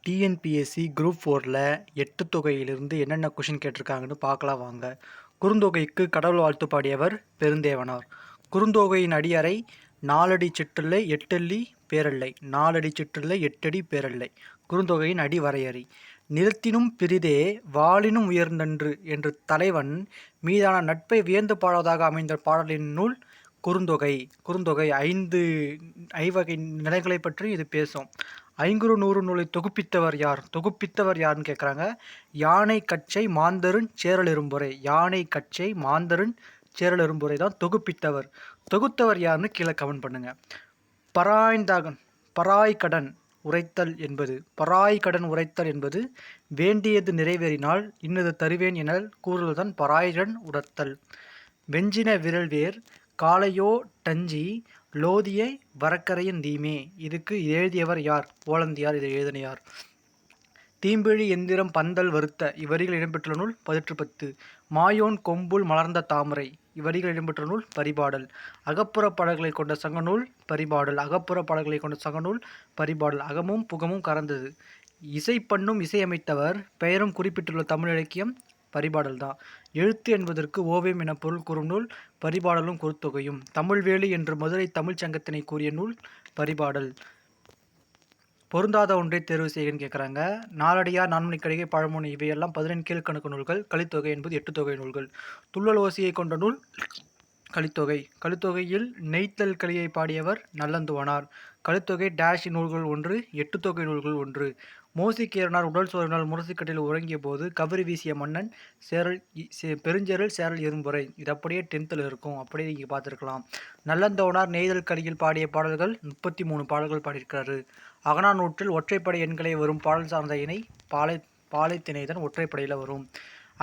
TNPSC group 4ல் 8 தொகையிலிருந்து என்னென்ன question கேட்டிருக்காங்கன்னு பார்க்கலாம் வாங்க. குறுந்தொகைக்கு கடவுள் வாழ்த்து பாடியவர் பெருந்தேவனார். குறுந்தொகையின் அடியறை 4 அடி சிற்றல்லை 8 அள்ளி பேரல்லை. 4 அடி சிற்றல்லை 8 அடி பேரல்லை. குறுந்தொகையின் அடி வரையறை. நிலத்தினும் பிறிதே வாளினும் உயர்ந்தன்று என்று தலைவன் மீதான நட்பை வியந்து பாடுவதாக அமைந்த பாடலின் நூல் குறுந்தொகை. குறுந்தொகை 5 ஐவகை நிலைகளை பற்றி இது பேசும். 500 நூலை தொகுப்பித்தவர் யார்? தொகுப்பித்தவர் யாருன்னு கேட்குறாங்க. யானை கச்சை மாந்தருன் சேரலெரும்புரை. யானை கச்சை மாந்தருன் சேரலெரும்புரை தான் தொகுப்பித்தவர். தொகுத்தவர் யாருன்னு கீழே கமெண்ட் பண்ணுங்க. பராய்கடன் உரைத்தல் என்பது பராய்கடன் உரைத்தல் என்பது வேண்டியது நிறைவேறினால் இன்னது தருவேன் என கூறுவதுதான் பராய்கடன் உரைத்தல். வெஞ்சின விரல்வேர் காளையோ டஞ்சி லோதியை வரக்கரையின் தீமே. இதுக்கு எழுதியவர் யார்? ஓலந்தியார். இதை எழுதினார். தீம்பிழி எந்திரம் பந்தல் வருத்த. இவ்வரிகள் இடம்பெற்றுள்ள நூல் 18. மாயோன் கொம்புல் மலர்ந்த தாமரை. இவ்வரிகள் இடம்பெற்ற நூல் பரிபாடல். அகப்புற பாடல்களை கொண்ட சங்கநூல் பரிபாடல். அகப்புற பாடல்களை கொண்ட சங்கநூல் பரிபாடல். அகமும் புகமும் கறந்தது. இசைப்பண்ணும் இசையமைத்தவர் பெயரும் குறிப்பிட்டுள்ள தமிழ் இலக்கியம் பரிபாடல் தான். எழுத்து என்பதற்கு ஓவியம் என பொருள் கூறும் நூல் பரிபாடலும் குறுந்தொகையும். தமிழ்வேலி என்று மதுரை தமிழ்ச் சங்கத்தினை கூறிய நூல் பரிபாடல். பொருந்தாத ஒன்றை தேர்வு செய்கன்னு கேட்குறாங்க. நாலடியார், நான்மணிக்கடிகை, பழமொழி இவையெல்லாம் 15 கீழ்கணக்கு நூல்கள். கலித்தொகை என்பது 8 தொகை நூல்கள். துள்ளல் ஓசையை கொண்ட நூல் கலித்தொகை. கலித்தொகையில் நெய்த்தல் கலியை பாடியவர் நல்லந்துவனார். கலித்தொகை டேஷ் நூல்கள் 1, 8 தொகை நூல்கள் 1. மோசிக்கீரனார் உடல் சோறினால் முரசுக்கட்டில் உறங்கிய போது கவரி வீசிய மன்னன் பெருஞ்சேரல் சேரல் எறும்புரை. இது அப்படியே 10th இருக்கும். அப்படியே நீங்கள் பார்த்துருக்கலாம். நல்லந்தவனார் நெய்தல் கலியில் பாடிய பாடல்கள் 33 பாடல்கள் பாடியிருக்கிறாரு. அகநானூற்றில் ஒற்றைப்படை எண்களை வரும் பாடல் சார்ந்த இணை பாலைத்திணைதான் ஒற்றைப்படையில் வரும்.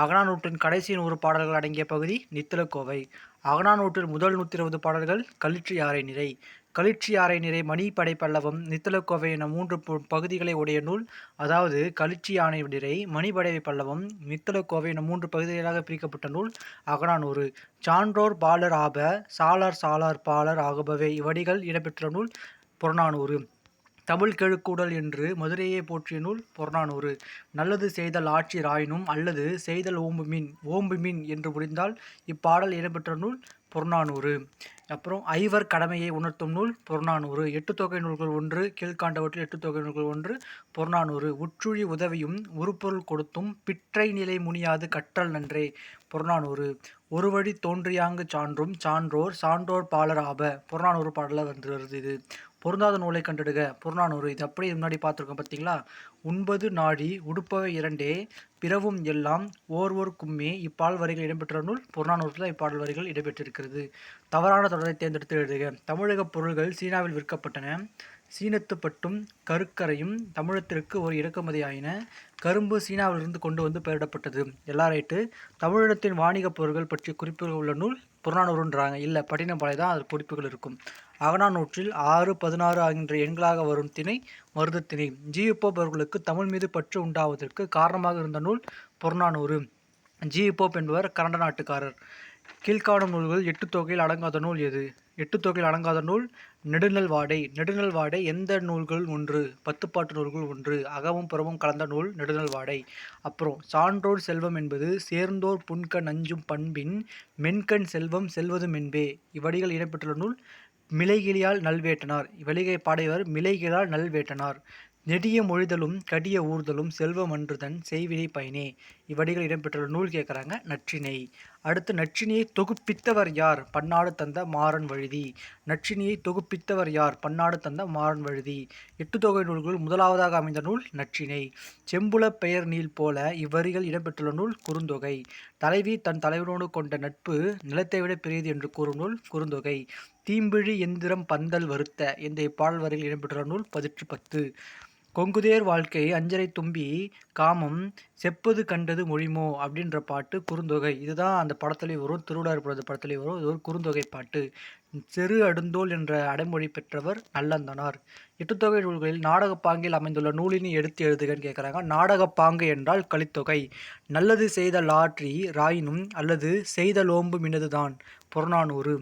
அகநானூற்றின் கடைசி 100 பாடல்கள் அடங்கிய பகுதி நித்திலக்கோவை. அகநானூற்றில் முதல் 120 பாடல்கள் களிற்றியாரை நிறை. களிற்றியாரை நிறை மணி படைப்பல்லவம் நித்திலக்கோவை என 3 பகுதிகளை உடைய நூல். அதாவது களிற்றியானை நிறை மணிபடை பல்லவம் நித்திலக்கோவை என 3 பகுதிகளாக பிரிக்கப்பட்ட நூல் அகநானூறு. சான்றோர் பாலர் ஆப சாளார் பாலர் ஆகுபவை இவ்வடிகள் இடம்பெற்ற நூல் புறநானூறு. தமிழ் கெழுக்கூடல் என்று மதுரையை போற்றிய நூல் புறநானூறு. நல்லது செய்தல் ஆட்சி ராயினும் அல்லது செய்தல் ஓம்புமின் என்று முடிந்தால் இப்பாடல் இடம்பெற்ற நூல் புறநானூறு. அப்புறம் ஐவர் கடமையை உணர்த்தும் நூல் புறநானூறு. 8 தொகை நூல்கள் 1. கீழ்காண்டவற்றில் 8 தொகை நூல்கள் 1 புறநானூறு. உற்றுழி உதவியும் உருப்பொருள் கொடுத்தும் பிற்றை நிலை முனியாது கற்றல் நன்றே புறநானூறு. ஒரு வழி தோன்றியாங்கு சான்றும் சான்றோர் பாலர் ஆப புறநானூறு பாடல வருது. இது பொருந்தாத நூலை கண்டெடுக புறநானூறு. இது அப்படியே முன்னாடி பார்த்துருக்கோம் பார்த்தீங்களா. உண்பது நாடி உடுப்பவை இரண்டே பிறவும் எல்லாம் ஓர் கும்மே. இப்பாடல் வரிகள் இடம்பெற்ற நூல் புறநானூற்றில் இப்பாடல் வரிகள் இடம்பெற்றிருக்கிறது. தவறான தொடரை தேர்ந்தெடுத்து எழுதுக. தமிழக பொருள்கள் சீனாவில் விற்கப்பட்டன. சீனத்து பட்டும் கருக்கரையும் தமிழகத்திற்கு ஒரு இறக்குமதி ஆயின. கரும்பு சீனாவிலிருந்து கொண்டு வந்து பெயரிடப்பட்டது. எல்லாரைட்டு தமிழினத்தின் வாணிக பொருட்கள் பற்றிய குறிப்புகள் உள்ள நூல் புறநானூறுன்றாங்க. இல்லை, பட்டினப்பாலை தான் அது குறிப்புகள் இருக்கும். அகநானூற்றில் 6, 16 ஆகின்ற எண்களாக வரும் திணை மருதத்திணை. ஜி.யு.போப் அவர்களுக்கு தமிழ் மீது பற்று உண்டாவதற்கு காரணமாக இருந்த நூல் புறநானூறு. ஜி.யு.போப் என்பவர் கனடா நாட்டுக்காரர். கீழ்காணும் நூல்கள் 8 தொகையில் அடங்காத நூல் எது? 8 தொகையில் அடங்காத நூல் நெடுநல்வாடை. நெடுநல்வாடை எந்த நூல்கள் 1? 10 பாட்டு நூல்கள் 1. அகமும் புறமும் கலந்த நூல் நெடுநல்வாடை. அப்புறம் சான்றோர் செல்வம் என்பது சேர்ந்தோர் புன்க நஞ்சும் பண்பின் மென்கண் செல்வம் செல்வது மென்பே. இவ்வடிகள் இடம்பெற்றுள்ள நூல் மிளைகிளியால் நல்வேட்டனார். இவ்வடிகை பாடியவர் மிளைகிளால் நல்வேட்டனார். நெடிய மொழிதலும் கடிய ஊர்தலும் செல்வம் அன்றுதன் செய்வினை பயனே. இவ்வடிகள் இடம்பெற்றுள்ள நூல் கேட்குறாங்க நற்றிணை. அடுத்து நற்றினியை தொகுப்பித்தவர் யார்? பன்னாடு தந்த மாறன் வழுதி. நற்றினியை தொகுப்பித்தவர் யார்? பன்னாடு தந்த மாறன் வழுதி. 8 தொகை நூல்கள் முதலாவதாக அமைந்த நூல் நற்றிணை. செம்புல பெயர் நீள் போல இவ்வரிகள் இடம்பெற்றுள்ள நூல் குறுந்தொகை. தலைவி தன் தலைவனோடு கொண்ட நட்பு நிலத்தை விட பெரியது என்று கூறும் நூல் குறுந்தொகை. தீம்பிழி எந்திரம் பந்தல் வருத்த என்ற இப்பாடல் வரிகள் இடம்பெற்றுள்ள நூல் 18. கொங்குதேர் வாழ்க்கை அஞ்சரை தும்பி காமம் செப்பது கண்டது மொழிமோ அப்படின்ற பாட்டு குறுந்தொகை. இதுதான் அந்த படத்துலேயும் வரும், திருவிழார் படத்துலேயும் வரும். இது ஒரு குறுந்தொகை பாட்டு. செரு அடுந்தோல் என்ற அடைமொழி பெற்றவர் நல்லந்தனார். 8 தொகை நூல்களில் நாடகப்பாங்கில் அமைந்துள்ள நூலினை எடுத்து எழுதுகன்னு கேட்குறாங்க. நாடகப்பாங்கு என்றால் கலித்தொகை. நல்லது செய்தல் ஆற்றி ராயினும் அல்லது செய்தல் ஓம்பு மினதுதான் புறநானூறு.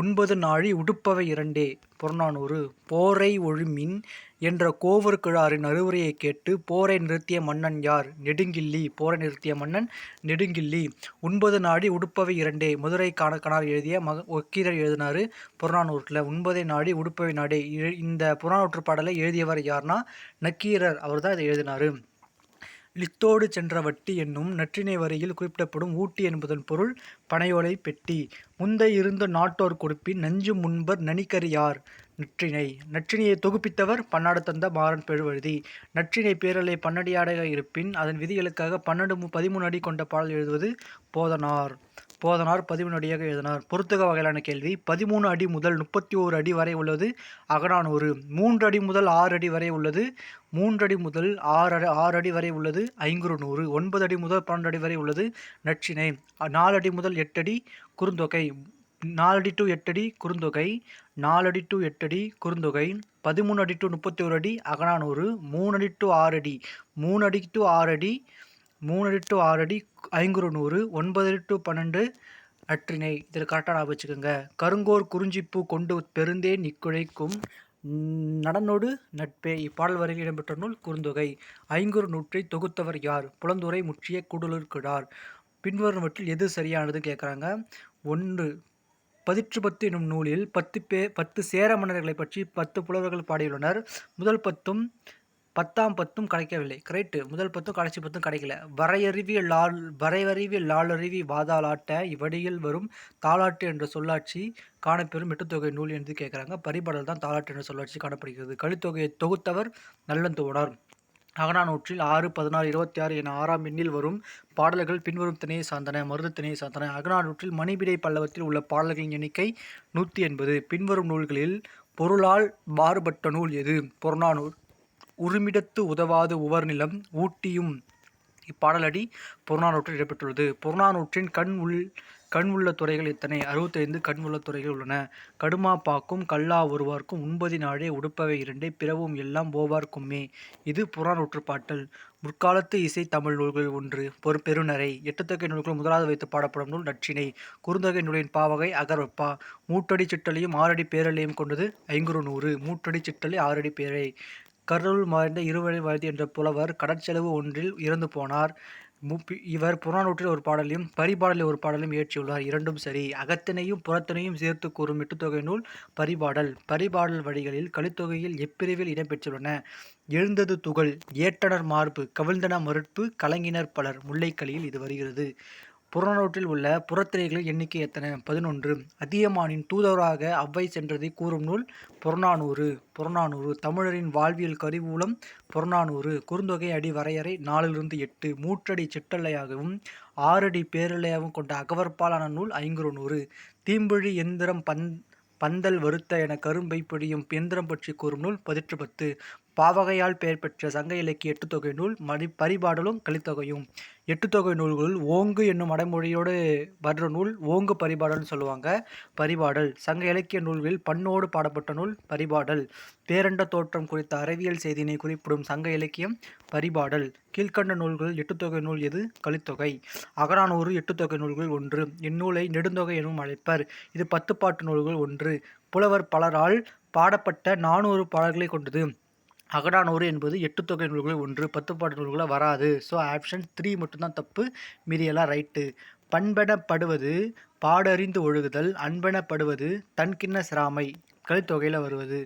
உண்பது நாழி உடுப்பவை இரண்டே புறநானூறு. போரை ஒழுமின் என்ற கோவூர் கிழாரின் அறிவுரையை கேட்டு போரை நிறுத்திய மன்னன் யார்? நெடுங்கிள்ளி. போரை நிறுத்திய மன்னன் நெடுங்கிள்ளி. 9 நாடி உடுப்பவை இரண்டே மதுரை கணார் எழுதிய ஒக்கீரர் எழுதினாரு புறநானூற்றில். 9 நாடி உடுப்பவை நாடே. இந்த புறநானூற்று பாடலை எழுதியவர் யார்னா நக்கீரர். அவர் தான் இதை எழுதினாரு. லித்தோடு சென்ற வட்டி என்னும் நற்றிணை வரியில் குறிப்பிடப்படும் ஊட்டி என்பதன் பொருள் பனையோலை பெட்டி. முந்தை இருந்த நாட்டோர் கொடுப்பின் நஞ்சு முன்பர் நனிகரியார். நற்றிணை. நற்றிணையை தொகுப்பித்தவர் பன்னாடு தந்த மாறன் பெருவழுதி. நற்றிணை பேரலை பன்னடியாக இருப்பின் அதன் விதிகளுக்காக 13 அடி கொண்ட பாடல் எழுதுவது போதனார். 13 அடியாக எழுதினார். பொறுத்துக வகையிலான கேள்வி. 13 அடி முதல் 31 அடி வரை உள்ளது அகநானூறு. 3 அடி முதல் 6 அடி வரை உள்ளது 3 அடி முதல் 6 அடி வரை உள்ளது ஐங்குறுநூறு. 9 அடி முதல் 12 அடி வரை உள்ளது நற்றிணை. 4 அடி முதல் 8 அடி குறுந்தொகை. 4 அடி டு 8 அடி குறுந்தொகை. 4 அடி டு 8 அடி குறுந்தொகை. 13 அடி டு 31 அடி அகநானூறு. 3 அடி டு 6 அடி 3 அடி டு 6 அடி 3 அடி டு 6 அடி ஐங்குறுநூறு. 9 அடி டு 12 நற்றிணை. இதில் கரெக்டாக ஞாபகம் வச்சுக்கோங்க. கருங்கோர் குறிஞ்சிப்பூ கொண்டு பெருந்தேன் இக்குழைக்கும் நடனோடு நட்பே. இப்பாடல் வரையில் இடம்பெற்ற நூல் குறுந்தொகை. ஐங்குறுநூற்றை தொகுத்தவர் யார்? புலந்துரை முற்றிய கூடலூர் கிழார். பின்வருவனவற்றில் எது சரியானது கேட்குறாங்க. 1. பதிற்றுப்பத்து என்னும் நூலில் 10 சேர மன்னர்களை பற்றி 10 புலவர்கள் பாடியுள்ளனர். முதல் 10ம் 10ஆம் 10ம் கிடைக்கவில்லை. கரெக்டு. முதல் 10ம் கடைசி 10ம் கிடைக்கல. வரையறிவிய லாளறிவி வாதாளாட்ட இவ்வடியில் வரும் தாலாட்டு என்ற சொல்லாட்சி காணப்பெறும் எட்டுத்தொகை நூல் என்று கேட்குறாங்க. பரிபாடல் தான் தாலாட்டு என்ற சொல்லாட்சி காணப்படுகிறது. கலித்தொகையை தொகுத்தவர் நல்லந்தோடார். அகநானூற்றில் 6, 16, 26 என 6ஆம் எண்ணில் வரும் பாடல்கள் பின்வரும் திணையை சார்ந்தன. மருது திணையை சார்ந்தன. அகநானூற்றில் மணிபிடை பல்லவத்தில் உள்ள பாடல்களின் எண்ணிக்கை 180. பின்வரும் நூல்களில் பொருளால் மாறுபட்ட நூல் எது? புறநானூறு. உருமிடத்து உதவாது உவர்நிலம் ஊட்டியும். இப்பாடலடி புறநானூற்றில் இடம்பெற்றுள்ளது. புறநானூற்றின் கண் உள்ள துறைகள் எத்தனை? 65 கண் உள்ள துறைகள் உள்ளன. கடுமா பாக்கும் கல்லா ஒருவார்க்கும் உண்பதி நாடே உடுப்பவை இரண்டே பிறவும் எல்லாம் போவார்க்குமே. இது புறநானூற்று பாட்டல். முற்காலத்து இசை தமிழ் நூல்கள் 1. பெருநரை. எட்டுத்தொகை நூல்கள் முதலாவது வைத்து பாடப்படும் நூல் நற்றிணை. குறுந்தொகை நூலின் பாவகை அகர்வப்பா. மூட்டடி சிற்றலையும் 6 அடி பேரலையும் கொண்டது ஐங்குறுநூறு. மூட்டடி சிற்றலை 6 அடி பேரை. கருள் மறைந்த இருவழி வாழ்த்தி என்ற புலவர் கடற்செலவு ஒன்றில் இறந்து போனார். இவர் புறநானூற்றில் ஒரு பாடலையும் பரிபாடலில் ஒரு பாடலையும் இயற்றியுள்ளார். இரண்டும் சரி. அகத்தினையும் புறத்தினையும் சேர்த்து கூறும் எட்டுத்தொகை நூல் பரிபாடல். பரிபாடல் வழிகளில் கலித்தொகையில் எப்பிரிவில் இடம்பெற்றுள்ளன. எழுந்தது துகள், ஏற்றனர் மார்பு, கவிழ்ந்தன மறுப்பு, கலங்கினர் பலர். முல்லைக்கலியில் இது வருகிறது. புறநானூற்றில் உள்ள புறத்திணைகளின் எண்ணிக்கை எத்தனை? 11. அதியமானின் தூதராக அவ்வை சென்றதை கூறும் நூல் புறநானூறு. தமிழரின் வாழ்வியல் கருவூலம் புறநானூறு. குறுந்தொகை அடி வரையறை 4 - 8. மூற்றடி சிற்றலையாகவும் 6 அடி பேரலையாகவும் கொண்ட அகவற்பாலான நூல் ஐங்குறுநூறு. தீம்பொழி எந்திரம் பந்தல் வருத்த என கரும்பை பிடியும் எந்திரம் பற்றி கூறும் நூல் பதிற்றுப்பத்து. பாவகையால் பெயர் பெற்ற சங்க இலக்கிய எட்டுத்தொகை நூல் பரிபாடலும் கலித்தொகையும். எட்டுத்தொகை நூல்களுள் ஓங்கு என்னும் அடைமொழியோடு வர்ற நூல் ஓங்கு பரிபாடல்னு சொல்லுவாங்க. பரிபாடல். சங்க இலக்கிய நூல்களில் பண்ணோடு பாடப்பட்ட நூல் பரிபாடல். பேரண்ட தோற்றம் குறித்த அறிவியல் செய்தியினை குறிப்பிடும் சங்க இலக்கியம் பரிபாடல். கீழ்கண்ட நூல்களில் எட்டுத்தொகை நூல் எது? கலித்தொகை. அகநானூறு எட்டுத்தொகை நூல்கள் 1. இந்நூலை நெடுந்தொகை எனும் அழைப்பர். இது 10 பாட்டு நூல்கள் 1. புலவர் பலரால் பாடப்பட்ட 400 பாடல்களை கொண்டது. அகநானூறு என்பது எட்டுத்தொகை நூல்களில் 1. 10 பாட்டு நூல்களை வராது. ஸோ ஆப்ஷன் 3 மட்டும்தான் தப்பு, மீதியெல்லாம் ரைட்டு. பண்பெனப்படுவது பாடறிந்து ஒழுகுதல், அன்பெனப்படுவது தன்கிண்ண சிராமை. கலித்தொகையில் வருவது.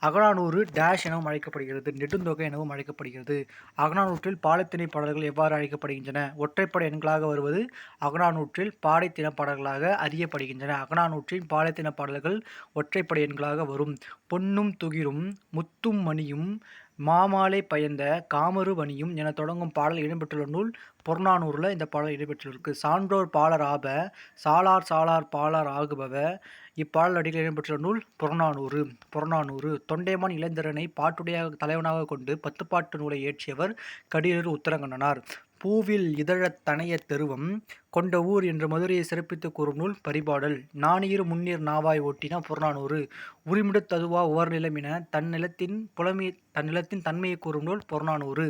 அகநானூறு டேஷ் எனவும் அழைக்கப்படுகிறது, நெடுந்தொகை எனவும் அழைக்கப்படுகிறது. அகநானூற்றில் பாலைத்திணை பாடல்கள் எவ்வாறு அழைக்கப்படுகின்றன? ஒற்றைப்படை எண்களாக வருவது அகநானூற்றில் பாடைத்திண பாடல்களாக அறியப்படுகின்றன. அகநானூற்றின் பாலைத்திண பாடல்கள் ஒற்றைப்படை எண்களாக வரும். பொன்னும் துகிரும் முத்தும் மணியும் மாமாலை பயந்த காமரு வணியும் என தொடங்கும் பாடல் இடம்பெற்றுள்ள நூல் புறநானூறில் இந்த பாடல் இடம்பெற்றிருக்கு. சான்றோர் பாலர் ஆப சாளார் பாலர் ஆகுபவ. இப்பாடல் அடியில் இடம்பெற்ற நூல் புறநானூறு. தொண்டைமான் இளந்திரனை பாட்டுடைய தலைவனாக கொண்டு 10 பாட்டு நூலை இயற்றியவர் கடியலூர் உத்தரங்கண்ணனார். பூவில் இதழத் தனைய தெருவம் கொண்ட ஊர் என்ற மதுரையை சிறப்பித்து கூறும் நூல் பரிபாடல். நானீர் முன்னீர் நாவாய் ஓட்டின புறநானூறு. உரிமிடத்ததுவா உவர்நிலம் என தன் நிலத்தின் தன்மையை கூறும் நூல் புறநானூறு.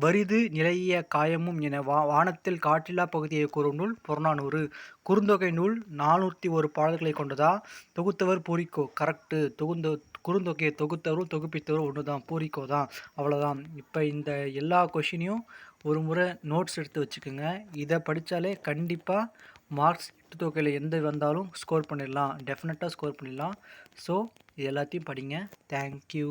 வரிது நிலைய காயமும் என வானத்தில் காற்றில்லா பகுதியை கூறும் நூல் புறநானூறு. குறுந்தொகை நூல் 401 பாடல்களை கொண்டதா? தொகுத்தவர் பூரிக்கோ. கரெக்டு. குறுந்தொகையை தொகுத்தவரும் தொகுப்பித்தவரும் ஒன்று தான், பூரிக்கோ தான். அவ்வளோதான். இப்போ இந்த எல்லா கொஷினையும் ஒரு முறை நோட்ஸ் எடுத்து வச்சுக்கோங்க. இதை படித்தாலே கண்டிப்பாக மார்க்ஸ் தொகையில் எந்த வந்தாலும் ஸ்கோர் பண்ணிடலாம், டெஃபினட்டாக ஸ்கோர் பண்ணிடலாம். ஸோ இது எல்லாத்தையும் படிங்க. தேங்க்யூ.